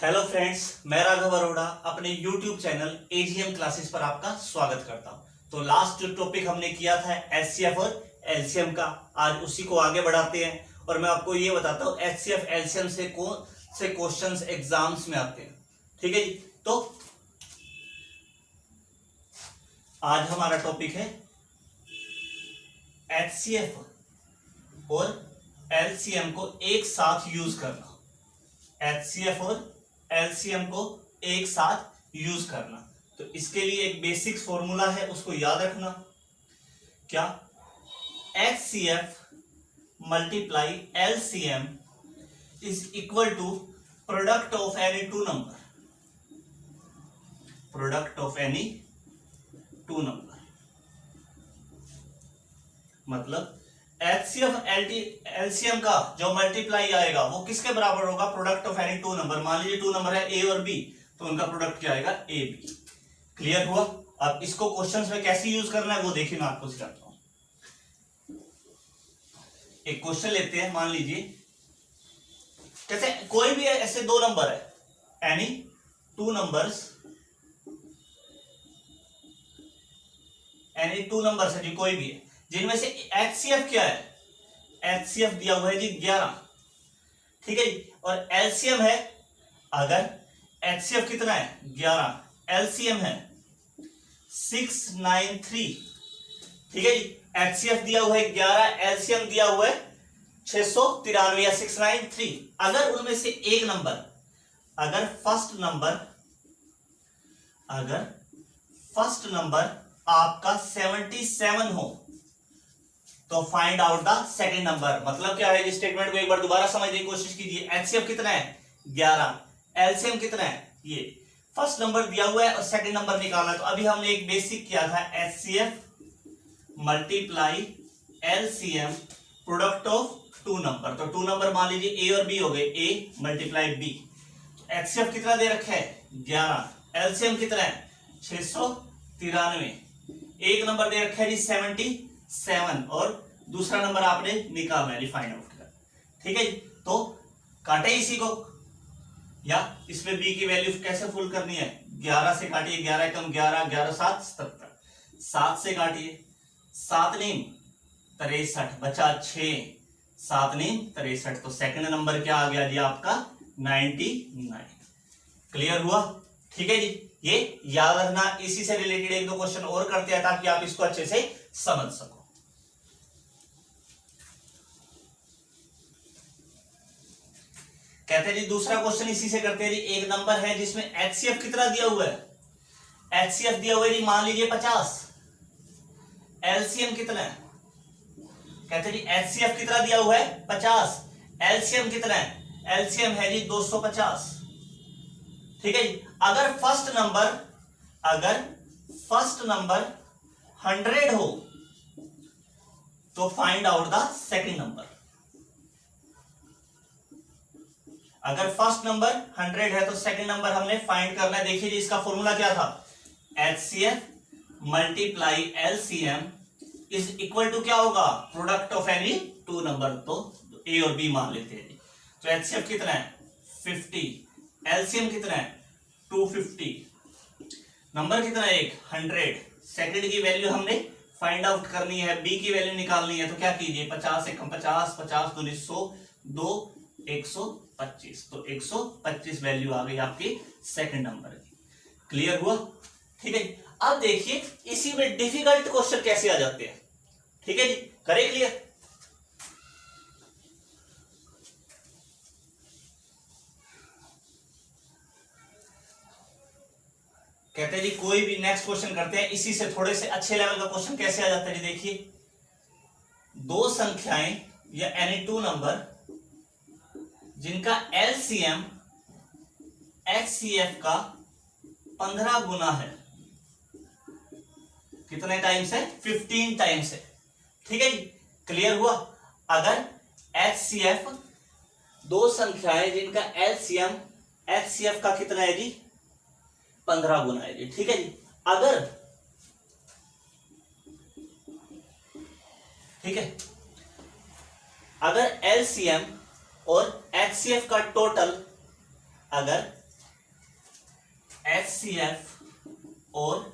Hello friends, मैं राघव अरोड़ा अपने YouTube channel AGM classes पर आपका स्वागत करता हूं। तो लास्ट जो टॉपिक हमने किया था एचसीएफ और एलसीएम का, आज उसी को आगे बढ़ाते हैं और मैं आपको ये बताता हूं एचसीएफ एलसीएम से कौन से क्वेश्चंस एग्जाम्स में आते हैं। ठीक है जी, तो आज हमारा टॉपिक है एचसीएफ और एलसीएम को एक साथ यूज करना। एचसीएफ और एलसीएम को एक साथ यूज करना, तो इसके लिए एक बेसिक फॉर्मूला है, उसको याद रखना। क्या? HCF multiply LCM is equal to product of any two number. Product of any two number मतलब एचसीएफ एलसीएम का जो मल्टीप्लाई आएगा वो किसके बराबर होगा? Product of any two number. मान लीजिए टू नंबर है ए और बी, तो उनका प्रोडक्ट क्या आएगा? A B. क्लियर हुआ? अब इसको क्वेश्चंस में कैसे यूज करना है वो देखिए, मैं आपको सिखाता हूं। एक क्वेश्चन लेते हैं, मान लीजिए जैसे कोई भी ऐसे दो नंबर है, any two numbers, any two numbers है जी, कोई भी है जिनमें से एचसीएफ क्या है? एचसीएफ दिया हुआ है जी 11। ठीक है जी, और एलसीएम है, अगर एचसीएफ कितना है? 11, एलसीएम है 693। ठीक है जी, एचसीएफ दिया हुआ है 11, एलसीएम दिया हुआ है 693 या 693। अगर उनमें से एक नंबर, अगर फर्स्ट नंबर आपका 77 हो तो find out the second number. मतलब क्या है? इस स्टेटमेंट को एक बार दोबारा समझने की कोशिश कीजिए। एचसीएफ कितना है? 11, एलसीएम कितना है? ये फर्स्ट नंबर दिया हुआ है और सेकंड नंबर निकालना। तो अभी हमने एक बेसिक किया था, HCF multiply LCM product of two number. तो टू नंबर मान लीजिए ए और बी हो गए, ए मल्टीप्लाई बी। एचसीएफ कितना दे रखा है? 11, एलसीएम कितना है? 693। एक नंबर दे रखा है जी 77 और दूसरा नंबर आपने निकालना है, फाइंड आउट करना। ठीक है जी, तो काटे इसी को, या इसमें बी की वैल्यू कैसे फुल करनी है? 11 से काटिए, 11 कम 11, 11 7 77, 7 से काटिए, 7 नीम 63, बचा 6, 7 नीम 63। तो सेकंड नंबर क्या आ गया जी आपका? 99। क्लियर हुआ? ठीक है जी, ये याद रखना। इसी से रिलेटेड एक दो क्वेश्चन और करते हैं ताकि आप इसको अच्छे से समझ सको। कहते हैं जी दूसरा क्वेश्चन इसी से करते हैं जी। एक नंबर है जिसमें एचसीएफ कितना दिया हुआ है? एचसीएफ दिया हुआ है जी मान लीजिए 50। एलसीएम कितना है? कहते हैं जी एचसीएफ कितना दिया हुआ है? 50। एलसीएम कितना है? एलसीएम है जी 250। ठीक है जी, अगर फर्स्ट नंबर 100 हो तो find out the second number. अगर फर्स्ट नंबर 100 है तो सेकंड नंबर हमने फाइंड करना है। देखिए जी, इसका फॉर्मूला क्या था? HCF multiply LCM is equal to क्या होगा? Product of any two number. तो ए और बी मान लेते हैं जी। तो एचसीएफ कितना है? 50, एलसीएम कितना है? 250, नंबर कितना है? 100। सेकंड की वैल्यू हमने फाइंड आउट करनी है, बी की वैल्यू निकालनी है। तो क्या कीजिए? 50 से कम 50, 50 दूनी 100, 2 125। तो 125 वैल्यू आ गई आपकी सेकंड नंबर की। क्लियर हुआ? ठीक है, अब देखिए इसी में डिफिकल्ट क्वेश्चन कैसे आ जाते हैं। ठीक है जी, करें क्लियर? कहते हैं जी कोई भी नेक्स्ट क्वेश्चन करते हैं, इसी से थोड़े से अच्छे लेवल का क्वेश्चन कैसे आ जाता है जी। देखिए, दो संख्याएं या एनी टू नंबर जिनका एलसीएम एचसीएफ का 15 गुना है। कितने टाइम्स है? 15 टाइम्स है। ठीक है जी, क्लियर हुआ? अगर एचसीएफ, दो संख्याएं जिनका एलसीएम एचसीएफ का कितना है जी? 15 गुना है जी। ठीक है जी, अगर ठीक है, अगर एलसीएम और एचसीएफ का टोटल अगर HCF और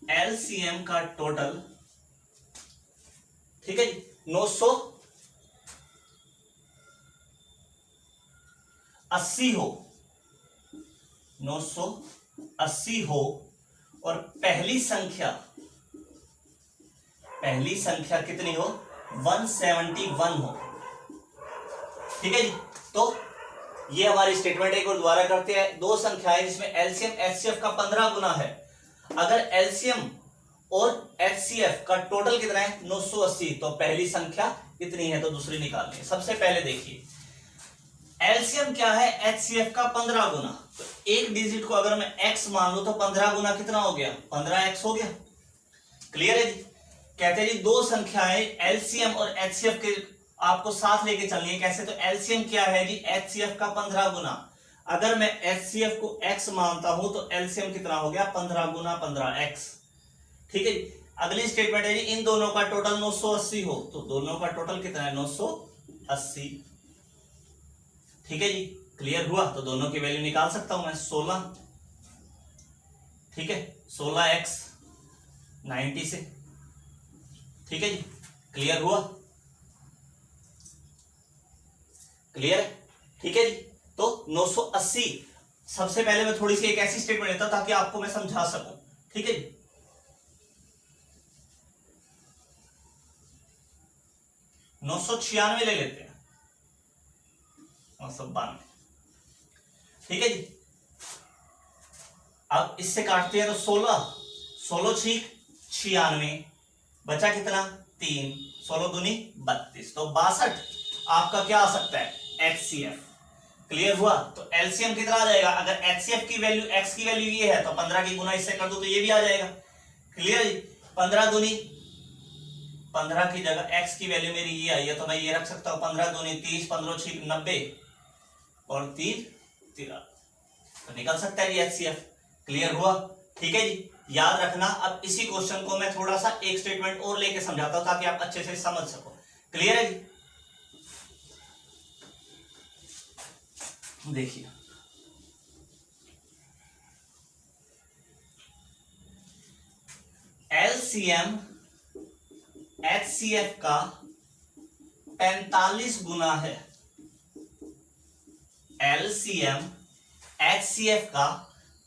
LCM का टोटल, ठीक है जी, 980 हो, 980 हो, और पहली संख्या कितनी हो, 171 हो, ठीक है जी। तो ये हमारी स्टेटमेंट एक और दोबारा करते हैं। दो संख्याएं जिसमें एलसीएम एचसीएफ का 15 गुना है, अगर एलसीएम और एचसीएफ का टोटल कितना है 980, तो पहली संख्या कितनी है तो दूसरी निकालनी है। सबसे पहले देखिए एलसीएम क्या है, एचसीएफ का 15 गुना, तो एक डिजिट को अगर मैं x मान लूं तो 15 गुना कितना हो गया, 15x हो गया। क्लियर है जी। कहते हैं जी दो संख्याएं एलसीएम और एचसीएफ के आपको साथ लेके चलनी है। कैसे, तो एलसीएम क्या है जी, एचसीएफ का 15 गुना, अगर मैं एचसीएफ को x मानता हूं तो एलसीएम कितना हो गया, 15 गुना 15x, ठीक है जी। अगली स्टेटमेंट है जी इन दोनों का टोटल 980 हो, तो दोनों का टोटल कितना है 980, ठीक है जी। क्लियर हुआ, तो दोनों की वैल्यू निकाल सकता हूं मैं 16, ठीक है, 16x 90 से, ठीक है जी। क्लियर हुआ, क्लियर है, ठीक है जी। तो 980, सबसे पहले मैं थोड़ी सी एक ऐसी स्टेटमेंट लेता ताकि आपको मैं समझा सकूं, ठीक है जी। 996 ले लेते हैं, 992, ठीक है जी। अब इससे काटते हैं तो 16 छीक 96, बचा कितना 3, 16 दूनी 32, तो 62 आपका क्या आ सकता है एचसीएफ। क्लियर हुआ, तो एलसीएम कितना आ जाएगा, अगर एचसीएफ की वैल्यू एक्स की वैल्यू ये है तो 15 की गुना इससे कर दो तो ये भी आ जाएगा। क्लियर जी, 15 दूनी 15 की जगह एक्स की वैल्यू मेरी ये आई है तो मैं ये रख सकता हूं 15 दूनी 30, 15 छीक 90 और 3 13, तो निकल सकता है जी एचसीएफ। क्लियर हुआ, ठीक है जी। याद रखना, अब इसी क्वेश्चन को मैं थोड़ा सा एक स्टेटमेंट और लेके समझाता हूं ताकि आप अच्छे से समझ सको। क्लियर है जी। देखिए एलसीएम एचसीएफ का 45 गुना है, एलसीएम एचसीएफ का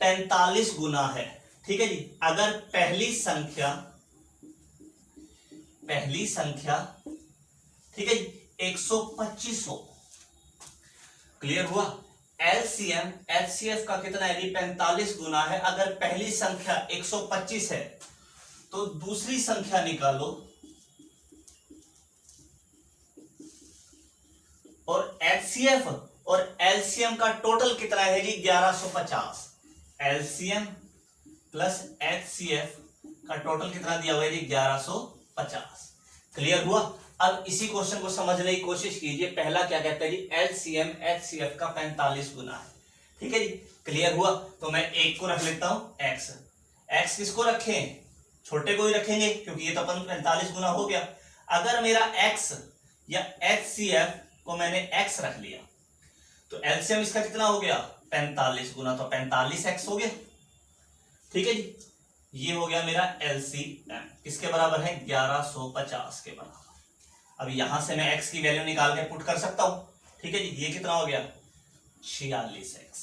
45 गुना है, ठीक है जी। अगर पहली संख्या ठीक है जी 125 हो। क्लियर हुआ, एलसीएम एचसीएफ का कितना है जी 45 गुना है, अगर पहली संख्या 125 है तो दूसरी संख्या निकालो और एचसीएफ और एलसीएम का टोटल कितना है जी 1150, एलसीएम प्लस एचसीएफ का टोटल कितना दिया हुआ है जी 1150। क्लियर हुआ, अब इसी क्वेश्चन को समझने की कोशिश कीजिए। पहला क्या कहता है जी एलसीएम एचसीएफ का 45 गुना है, ठीक है जी। क्लियर हुआ, तो मैं एक को रख लेता हूं एक्स, एक्स किसको रखें, छोटे को ही रखेंगे क्योंकि ये तो अपन 45 गुना हो गया। अगर मेरा एक्स या एचसीएफ को मैंने एक्स रख लिया तो एलसीएम इसका कितना हो गया 45 गुना, तो 45x हो गया, ठीक है जी। ये हो गया मेरा एलसीएम, किसके बराबर है 1150 के बराबर। अब यहां से मैं x की वैल्यू निकाल के पुट कर सकता हूं, ठीक है जी। ये कितना हो गया 46x,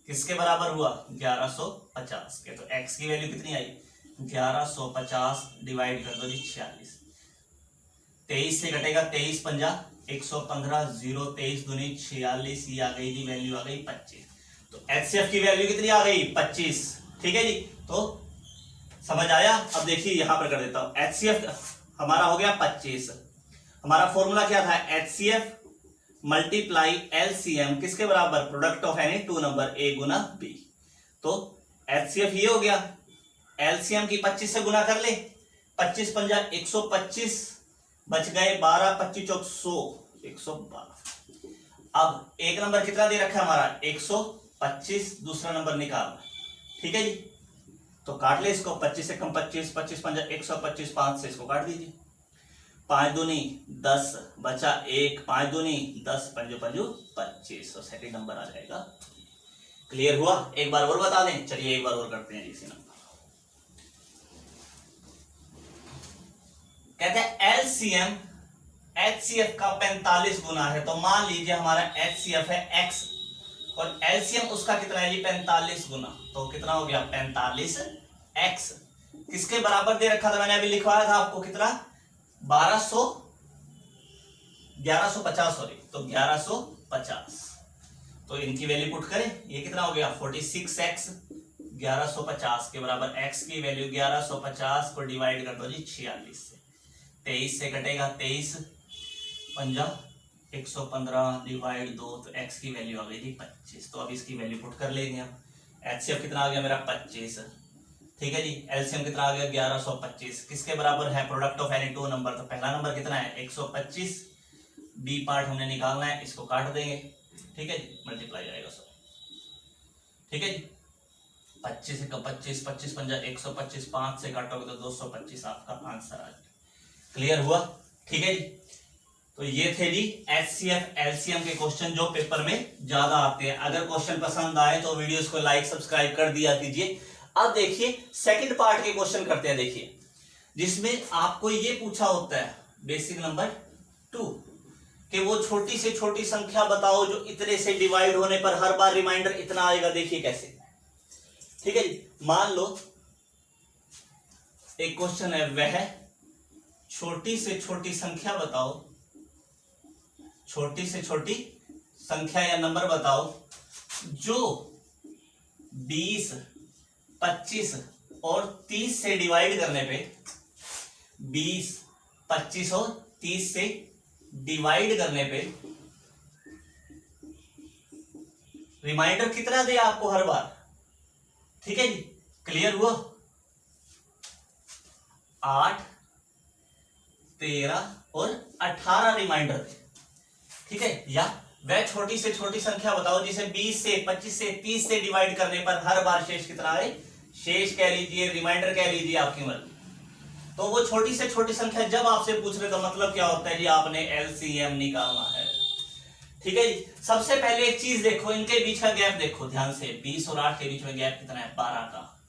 किसके बराबर हुआ 1150 के, तो x की वैल्यू कितनी आई 1150 डिवाइड कर दो जी 46, 23 से कटेगा 23 पंजा 115, 0 23 दूनी 46, ये आ गई जी वैल्यू आ गई 25, तो एचसीएफ की वैल्यू कितनी आ गई 25, ठीक है जी। तो समझ आया। अब देखिए यहां पर कर देता हूं, एचसीएफ हमारा हो गया 25, हमारा फॉर्मूला क्या था एचसीएफ मल्टीप्लाई एलसीएम किसके बराबर, product of any two number A गुना बी, तो एचसीएफ ये हो गया, एलसीएम की 25 से गुना कर ले, 25 पंजा 125, बच गए 12, 25 चौक 100, 112। अब एक नंबर कितना दे रखा है हमारा 125, दूसरा नंबर निकालना, ठीक है जी। तो काट ले इसको, 25 से कम 25, 25 पंजा 125, 5 से इसको काट दीजिए, 5 दूनी 10, बचा 1, 5 दूनी 10, पंजो पंजो 25, तो सेकंड नंबर आ जाएगा। क्लियर हुआ? एक बार और बता दें, चलिए एक बार और करते हैं इसी नंबर। कहते हैं एलसीएम एचसीएफ का 45 गुना है। तो मान लीजिए हमारा एचसीएफ है x और एलसीएम उसका कितना है जी 45 गुना, तो कितना हो गया 45x। किसके बराबर दे रखा था मैंने अभी लिखवाया था आपको, कितना 1150 सॉरी, तो 1150। तो इनकी वैल्यू पुट करें, ये कितना हो गया 46x 1150 के बराबर, x की वैल्यू 1150 को डिवाइड कर दो जी 46 से, 23 से कटेगा 23 पंजा 115 डिवाइड 2, तो x की वैल्यू आ गई थी 25। तो अब इसकी वैल्यू पुट कर लेंगे हम। एचसीएफ कितना आ गया मेरा 25, ठीक है जी। एलसीएम कितना आ गया 1125, किसके बराबर है product of any two number, तो पहला नंबर कितना है 125, बी पार्ट हमने निकालना है, इसको काट देंगे, ठीक है जी, मल्टीप्लाई जाएगा सब, ठीक है जी। 25 का 25, 25 पंजा 125, 5 से काटोगे तो 225 आपका आंसर आ जाएगा। क्लियर हुआ? ठीक है जी। तो ये थे जी एचसीएफ एलसीएम के क्वेश्चन जो पेपर में ज्यादा आते हैं। अगर क्वेश्चन पसंद आए तो वीडियोस को लाइक सब्सक्राइब कर दिया कीजिए। अब देखिए सेकंड पार्ट के क्वेश्चन करते हैं, देखिए जिसमें आपको ये पूछा होता है बेसिक नंबर 2 कि वो छोटी से छोटी संख्या बताओ जो इतने से डिवाइड होने पर हर बार रिमाइंडर इतना आएगा। देखिए कैसे, ठीक है जी। मान लो एक क्वेश्चन है, वह छोटी से छोटी संख्या बताओ, छोटी से छोटी संख्या या नंबर बताओ जो 20, 25 और 30 से डिवाइड करने पे, 20, 25 और 30 से डिवाइड करने पे रिमाइंडर कितना दे आपको हर बार, ठीक है जी। क्लियर हुआ? 8, 13 और 18 रिमाइंडर दे, ठीक है। या वह छोटी से छोटी संख्या बताओ जिसे 20 से 25 से 30 से डिवाइड करने पर हर बार शेष कितना आए, शेष कह लीजिए, रिमाइंडर कह लीजिए, आपकी मर्जी। तो वो छोटी से छोटी संख्या जब आपसे पूछ रहे तो मतलब क्या होता है जी, आपने एलसीएम निकालना है, ठीक है जी। सबसे पहले एक चीज देखो, इनके बीच का गैप देखो ध्यान से, 20 और 8 के बीच में गैप कितना है 12 का,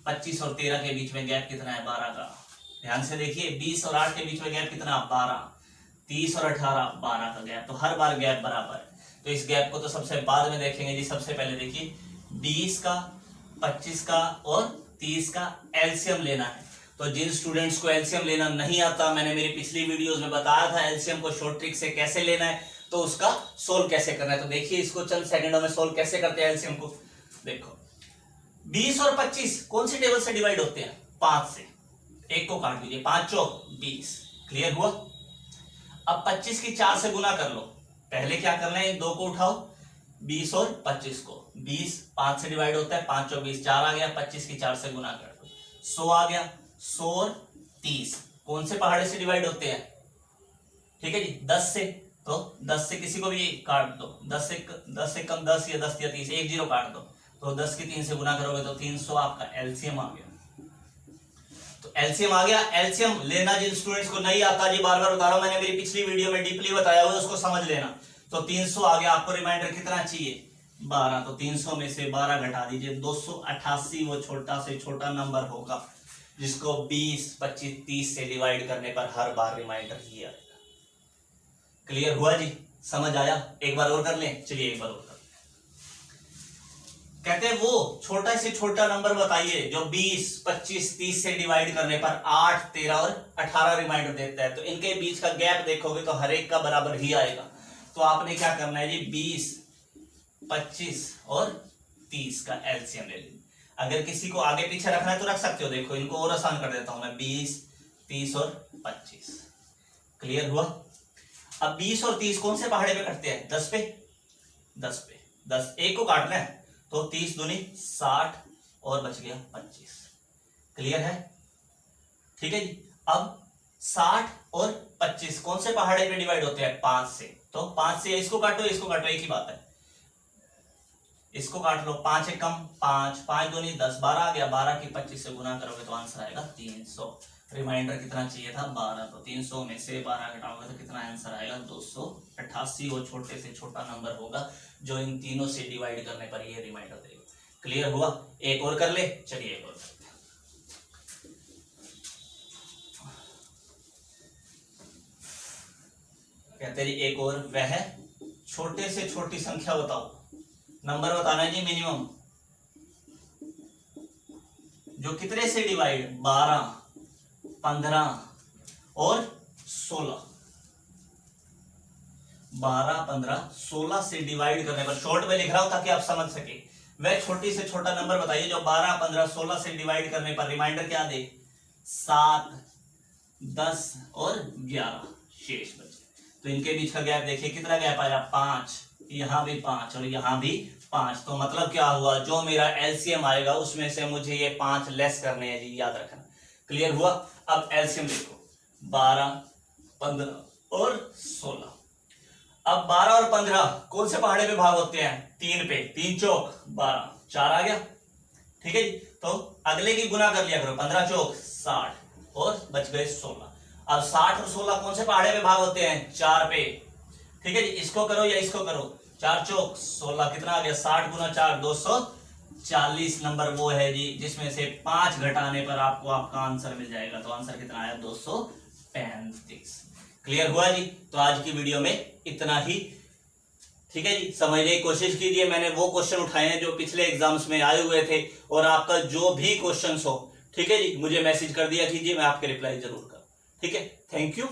25 और 13 के बीच में गैप कितना है 12 का। ध्यान से देखिए 20 और 8 के बीच में गैप कितना 12, 30 और 18 12 का गैप, तो हर बार गैप बराबर है। तो इस गैप को तो सबसे बाद में देखेंगे जी। सबसे पहले देखिए 20 का, 25 का और 30 का एलसीएम लेना है। तो जिन स्टूडेंट्स को एलसीएम लेना नहीं आता, मैंने मेरी पिछली वीडियोस में बताया था एलसीएम को शॉर्ट ट्रिक से कैसे लेना है, तो उसका सोल्व कैसे करना है। तो देखिए इसको चंद सेकंडों में सोल्व कैसे करते हैं एलसीएम को। देखो 20 और 25 कौन सी टेबल से डिवाइड होते हैं, 5 से, एक को काट दीजिए, 5 चौक 20। क्लियर हुआ? अब 25 की 4 से गुना कर लो। पहले क्या करना है, इन दो को उठाओ, 20 और 25 को, 20 5 से डिवाइड होता है, 5 चौक 20, 4 आ गया, 25 की 4 से गुना कर दो, 100 आ गया। 100 और 30 कौन से पहाड़े से डिवाइड होते हैं, ठीक है जी 10 से। तो 10 से किसी को भी काट दो, 10 से कम 10 या 10 या 30, एक जीरो काट दो, तो 10 की 3 से गुना करोगे तो 300 आपका एलसीएम आ गया। तो एलसीएम आ गया। एलसीएम लेना जिन स्टूडेंट्स को नहीं आता जी, बार बार बता रहा हूं, मैंने मेरी पिछली वीडियो में डीपली बताया हुआ है, उसको समझ लेना। तो 300 आ गया, आपको रिमाइंडर कितना चाहिए 12, तो 300 में से 12 घटा दीजिए, 288 वो छोटा से छोटा नंबर होगा जिसको 20, 25, 30 से डिवाइड करने पर हर बार रिमाइंडर ही आएगा। क्लियर हुआ जी? समझ आया? एक बार और कर लें, चलिए एक बार और कर लें। कहते हैं वो छोटा से छोटा नंबर बताइए जो 20, 25, 30 से डिवाइड करने पर 8, 13 और 18 रिमाइंडर देता है। तो इनके बीच का गैप देखोगे तो हर एक का बराबर ही आएगा। तो आपने क्या करना है जी, 20, 25 और 30 का एलसीएम ले लीजिए। अगर किसी को आगे पीछे रखना है तो रख सकते हो, देखो इनको और आसान कर देता हूं मैं, 20, 30 और 25। क्लियर हुआ? अब 20 और 30 कौन से पहाड़े पे कटते हैं, 10 पे, 10 पे, 10 एक को काटना है, तो 30 दूनी 60 और बच गया 25। क्लियर है? ठीक है जी। अब 60 और 25 कौन से पहाड़े पे डिवाइड होते हैं, 5 से। तो 5 से इसको काटो, इसको काटो, एक ही बात है, इसको काट लो, 5 एक कम 5, 5 दूनी 10, 12 आ गया, 12 की 25 से गुना करोगे तो आंसर आएगा 300। रिमाइंडर कितना चाहिए था 12, तो 300 में से 12 घटाओगे तो कितना आंसर आएगा 288। वो छोटे से छोटा नंबर होगा जो इन तीनों से डिवाइड करने पर ये रिमाइंडर देगा। क्लियर हुआ? एक और कर ले, चलिए एक और करते हैं। कहते हैं एक और, वह छोटे से छोटी संख्या बताओ, नंबर बताना है जी मिनिमम, जो कितने से डिवाइड 12, 15 और 16, 12, 15, 16 से डिवाइड करने पर, शॉर्ट में लिख रहा हूं ताकि आप समझ सके, वह छोटी से छोटा नंबर बताइए जो 12, 15, 16 से डिवाइड करने पर रिमाइंडर क्या दे 7, 10 और 11 शेष बचे। तो इनके बीच का गैप देखिए कितना गैप आया 5, यहां भी 5 और यहां भी 5। तो मतलब क्या हुआ, जो मेरा एलसीएम आएगा उसमें से मुझे ये 5 लेस करने हैं जी, याद रखना। क्लियर हुआ? अब एलसीएम देखो 12, 15 और 16। अब 12 और 15 कौन से पहाड़े पे भाग होते हैं 3 पे, 3 चौक 12, 4 आ गया। ठीक है जी, तो अगले की गुना कर लिया करो, 15 चौक 60 और बच गए 16। अब 60 और 16 कौन से पहाड़े पे भाग होते हैं 4 पे। ठीक है जी, इसको करो या इसको करो, 4 चौक 16, कितना आ गया 60 गुना 4 240 नंबर वो है जी जिसमें से 5 घटाने पर आपको आपका आंसर मिल जाएगा। तो आंसर कितना आया 235। क्लियर हुआ जी? तो आज की वीडियो में इतना ही। ठीक है जी, समझने की कोशिश कीजिए। मैंने वो क्वेश्चन उठाए हैं जो पिछले एग्जाम्स में आए हुए थे, और आपका जो भी क्वेश्चन हो, ठीक है जी, मुझे मैसेज कर दिया कीजिए, मैं आपके रिप्लाई जरूर करूँ। ठीक है, थैंक यू।